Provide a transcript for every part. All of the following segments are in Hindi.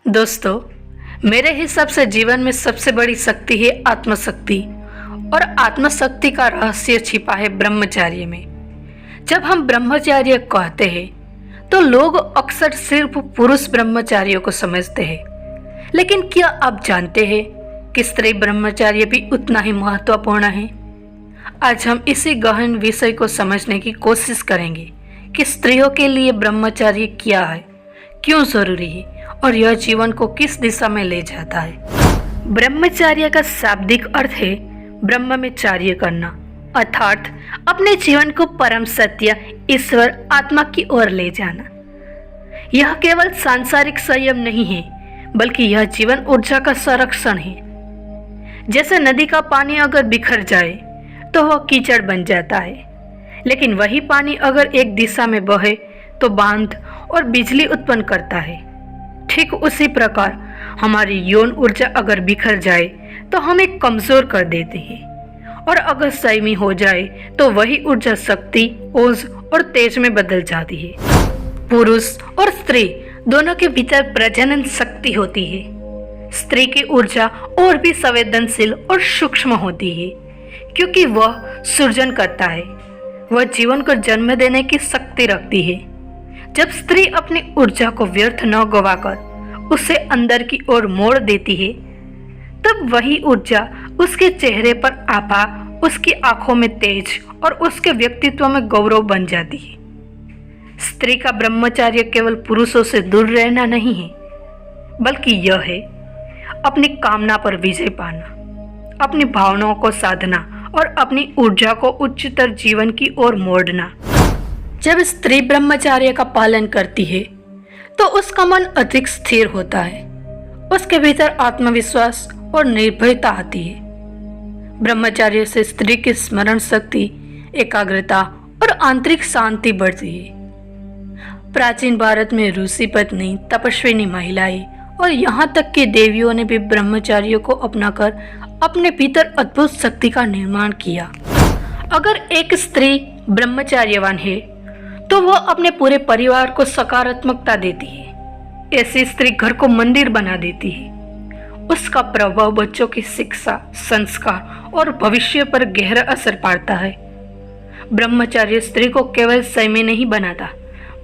दोस्तों, मेरे हिसाब से जीवन में सबसे बड़ी शक्ति है आत्मशक्ति। और आत्मशक्ति का रहस्य छिपा है ब्रह्मचर्य में। जब हम ब्रह्मचर्य कहते हैं तो लोग अक्सर सिर्फ पुरुष ब्रह्मचारियों को समझते हैं, लेकिन क्या आप जानते हैं कि स्त्री ब्रह्मचर्य भी उतना ही महत्वपूर्ण है? आज हम इसी गहन विषय को समझने की कोशिश करेंगे कि स्त्रियों के लिए ब्रह्मचर्य क्या है, क्यों जरूरी है और यह जीवन को किस दिशा में ले जाता है। ब्रह्मचर्य का शाब्दिक अर्थ है ब्रह्म में कार्य करना, अर्थात अपने जीवन को परम सत्य ईश्वर आत्मा की ओर ले जाना। यह केवल सांसारिक संयम नहीं है, बल्कि यह जीवन ऊर्जा का संरक्षण है। जैसे नदी का पानी अगर बिखर जाए तो वह कीचड़ बन जाता है, लेकिन वही पानी अगर एक दिशा में बहे तो बांध और बिजली उत्पन्न करता है। ठीक उसी प्रकार हमारी यौन ऊर्जा अगर बिखर जाए तो हमें कमजोर कर देती है, और अगर संयमी हो जाए तो वही ऊर्जा शक्ति, ओज और तेज में बदल जाती है। पुरुष और स्त्री दोनों के भीतर प्रजनन शक्ति होती है। स्त्री की ऊर्जा और भी संवेदनशील और सूक्ष्म होती है, क्योंकि वह सृजन करता है, वह जीवन को जन्म देने की शक्ति रखती है। जब स्त्री अपनी ऊर्जा को व्यर्थ न गवाकर उसे अंदर की ओर मोड़ देती है, तब वही ऊर्जा उसके चेहरे पर आभा, उसकी आंखों में तेज और उसके व्यक्तित्व में गौरव बन जाती है। स्त्री का ब्रह्मचर्य केवल पुरुषों से दूर रहना नहीं है, बल्कि यह है अपनी कामना पर विजय पाना, अपनी भावनाओं को साधना और अपनी ऊर्जा को उच्चतर जीवन की ओर मोड़ना। जब स्त्री ब्रह्मचर्य का पालन करती है तो उसका मन अधिक स्थिर होता है, उसके भीतर आत्मविश्वास और निर्भयता आती है। ब्रह्मचर्य से स्त्री की स्मरण शक्ति, एकाग्रता और आंतरिक शांति बढ़ती है। प्राचीन भारत में ऋषि पत्नी, तपस्विनी महिलाएं और यहाँ तक कि देवियों ने भी ब्रह्मचर्य को अपनाकर अपने भीतर अद्भुत शक्ति का निर्माण किया। अगर एक स्त्री ब्रह्मचर्यवान है तो वह अपने पूरे परिवार को सकारात्मकता देती है। ऐसी स्त्री घर को मंदिर बना देती है। उसका प्रभाव बच्चों की शिक्षा, संस्कार और भविष्य पर गहरा असर पड़ता है। ब्रह्मचर्य स्त्री को केवल संयमी नहीं बनाता,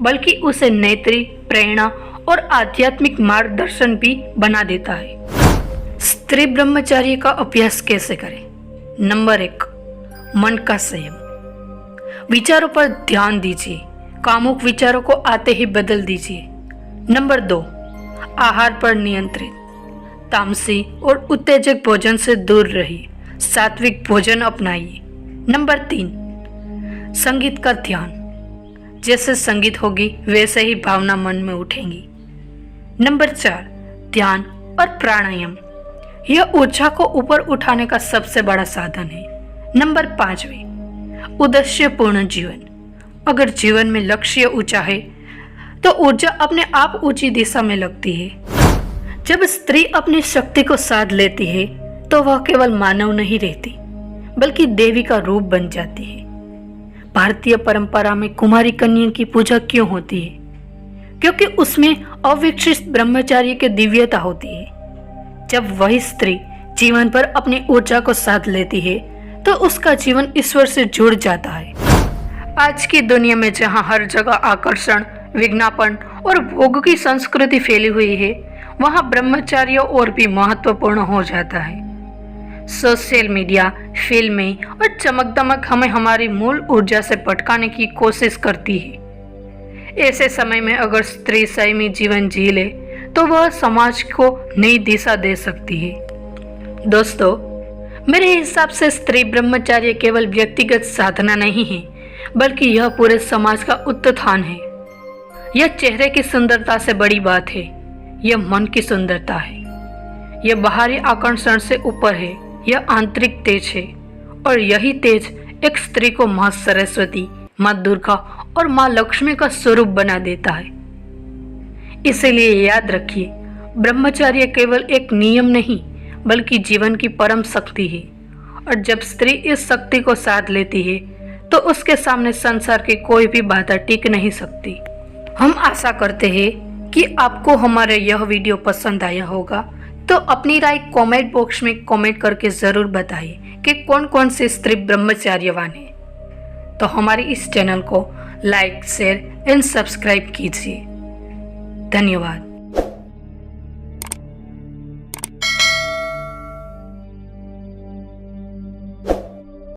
बल्कि उसे नेत्री, प्रेरणा और आध्यात्मिक मार्गदर्शन भी बना देता है। स्त्री ब्रह्मचर्य का अभ्यास कैसे करें? नंबर 1, मन का संयम। विचारों पर ध्यान दीजिए, कामुक विचारों को आते ही बदल दीजिए। नंबर 2, आहार पर नियंत्रित, तामसी और उत्तेजक भोजन से दूर रहिए, सात्विक भोजन अपनाइए। नंबर 3, संगीत का ध्यान। जैसे संगीत होगी वैसे ही भावना मन में उठेंगी। नंबर 4, ध्यान और प्राणायाम। यह ऊर्जा को ऊपर उठाने का सबसे बड़ा साधन है। नंबर 5, उद्देश्यपूर्ण जीवन। अगर जीवन में लक्ष्य ऊंचा है तो ऊर्जा अपने आप ऊंची दिशा में लगती है। जब स्त्री अपनी शक्ति को साध लेती है तो वह केवल मानव नहीं रहती, बल्कि देवी का रूप बन जाती है। भारतीय परंपरा में कुमारी कन्या की पूजा क्यों होती है? क्योंकि उसमें अविकसित ब्रह्मचार्य की दिव्यता होती है। जब वही स्त्री जीवन पर अपनी ऊर्जा को साध लेती है तो उसका जीवन ईश्वर से जुड़ जाता है। आज की दुनिया में जहां हर जगह आकर्षण, विज्ञापन और भोग की संस्कृति फैली हुई है, वहां ब्रह्मचर्य और भी महत्वपूर्ण हो जाता है। सोशल मीडिया, फिल्में और चमक दमक हमें हमारी मूल ऊर्जा से भटकाने की कोशिश करती है। ऐसे समय में अगर स्त्री संयमी जीवन जी ले तो वह समाज को नई दिशा दे सकती है। दोस्तों, मेरे हिसाब से स्त्री ब्रह्मचर्य केवल व्यक्तिगत साधना नहीं है, बल्कि यह पूरे समाज का उत्थान है। यह चेहरे की सुंदरता से बड़ी बात है, यह मन की सुंदरता है। यह बाहरी आकर्षण से ऊपर है, यह आंतरिक तेज है, और यही तेज एक स्त्री को माँ सरस्वती, माँ दुर्गा और माँ लक्ष्मी का स्वरूप बना देता है। इसीलिए याद रखिए, ब्रह्मचर्य केवल एक नियम नहीं, बल्कि जीवन की परम शक्ति है। और जब स्त्री इस शक्ति को साध लेती है तो उसके सामने संसार की कोई भी बाधा टिक नहीं सकती। हम आशा करते हैं कि आपको हमारा यह वीडियो पसंद आया होगा, तो अपनी राय कमेंट बॉक्स में कमेंट करके ज़रूर बताइए कि कौन कौन से स्त्री ब्रह्मचार्यवान हैं। तो हमारे इस चैनल को लाइक, शेयर एंड सब्सक्राइब कीजिए। धन्यवाद।